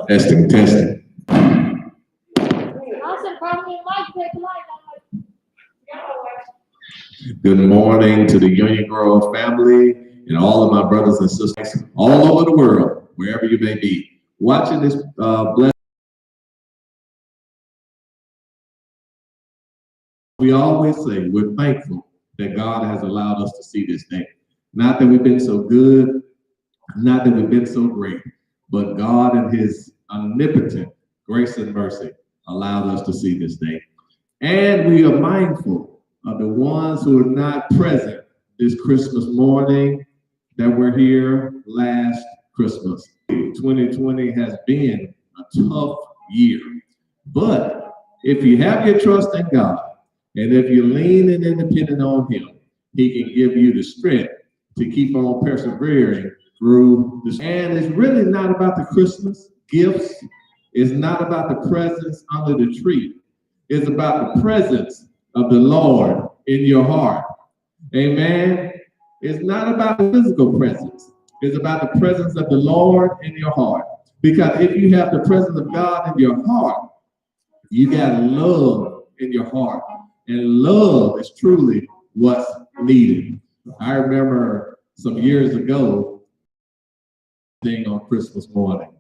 Testing, testing. Good morning to the Union Grove family and all of my brothers and sisters all over the world, wherever you may be, watching this blessed. We always say we're thankful that God has allowed us to see this day. Not that we've been so good, not that we've been so great, but God in his omnipotent grace and mercy allowed us to see this day. And we are mindful of the ones who are not present this Christmas morning that were here last Christmas. 2020 has been a tough year, but if you have your trust in God, and if you're leaning and depending on him, he can give you the strength to keep on persevering through this. And it's really not about the Christmas gifts. It's not about the presents under the tree. It's about the presence of the Lord in your heart. Amen. It's not about the physical presence. It's about the presence of the Lord in your heart. Because if you have the presence of God in your heart, you got love in your heart. And love is truly what's needed. I remember some years ago, on Christmas morning,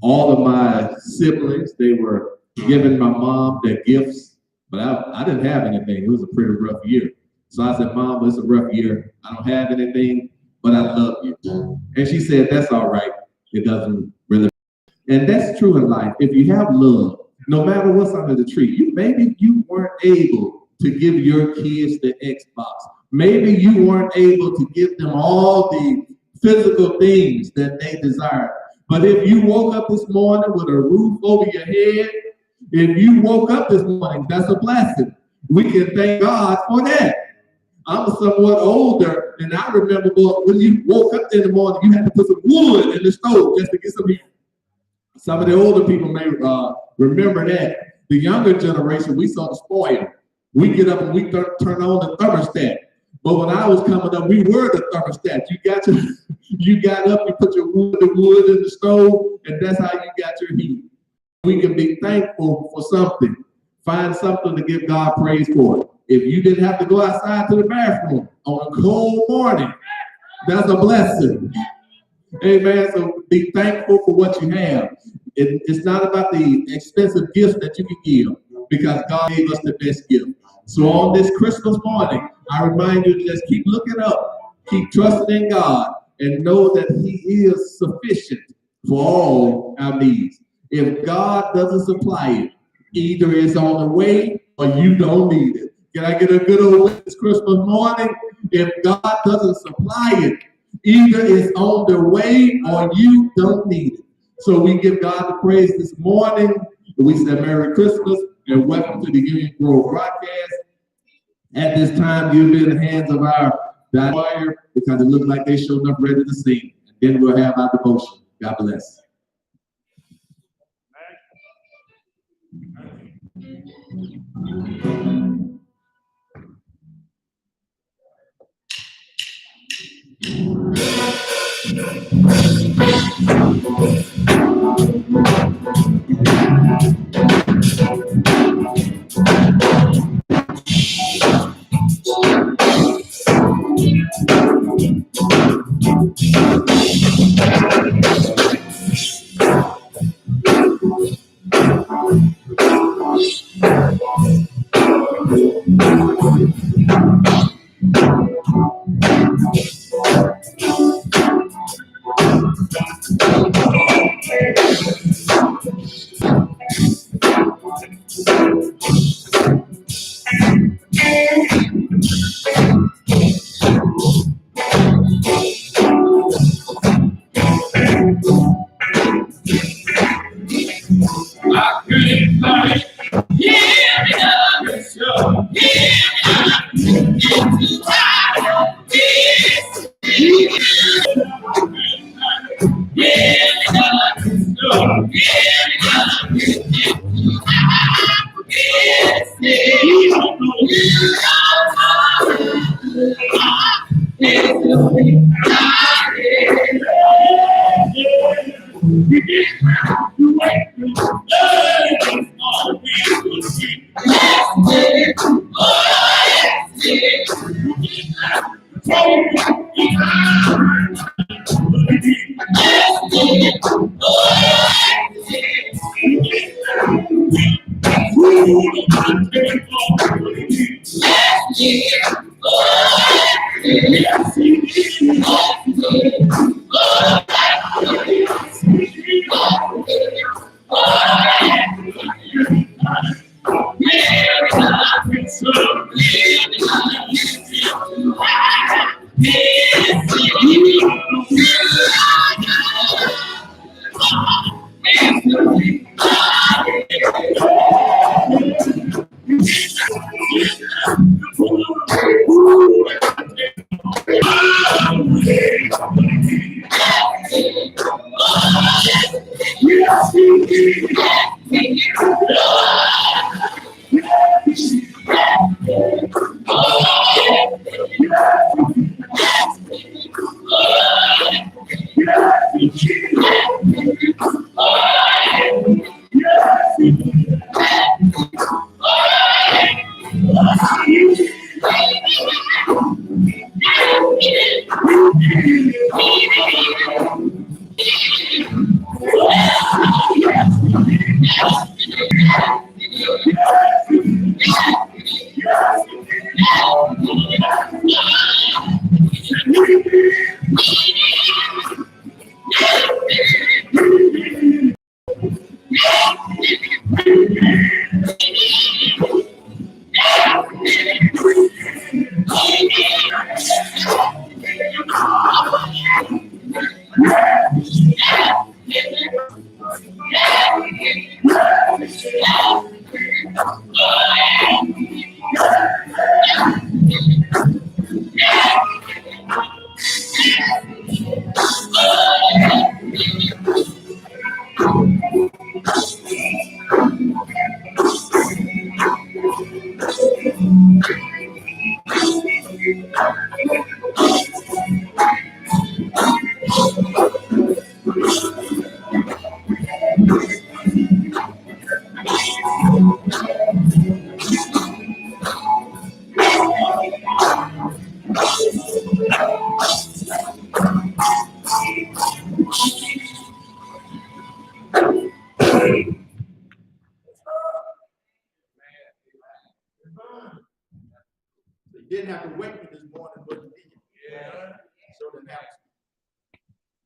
all of my siblings, they were giving my mom their gifts, but I didn't have anything. It was a pretty rough year. So I said, Mom, it's a rough year. I don't have anything, but I love you. And she said, that's all right. It doesn't really. And that's true in life. If you have love, no matter what's under the tree, maybe you weren't able to give your kids the Xbox. Maybe you weren't able to give them all the physical things that they desire. But if you woke up this morning with a roof over your head, if you woke up this morning, that's a blessing. We can thank God for that. I'm somewhat older, and I remember when you woke up in the morning, you had to put some wood in the stove just to get some heat. Some of the older people may remember that. The younger generation, we saw the spoil. We get up and we turn on the thermostat. But when I was coming up, we were the thermostat. You got up, you put the wood in the stove, and that's how you got your heat. We can be thankful for something. Find something to give God praise for. If you didn't have to go outside to the bathroom on a cold morning, that's a blessing. Amen. So be thankful for what you have. It's not about the expensive gifts that you can give, because God gave us the best gift. So on this Christmas morning, I remind you to just keep looking up, keep trusting in God, and know that he is sufficient for all our needs. If God doesn't supply it, either it's on the way or you don't need it. Can I get a good old this Christmas morning? If God doesn't supply it, either it's on the way or you don't need it. So we give God the praise this morning. We say Merry Christmas and welcome to the Union Grove broadcast. At this time, you'll be in the hands of our choir because it looks like they showed up ready to sing. And then we'll have our devotion. God bless.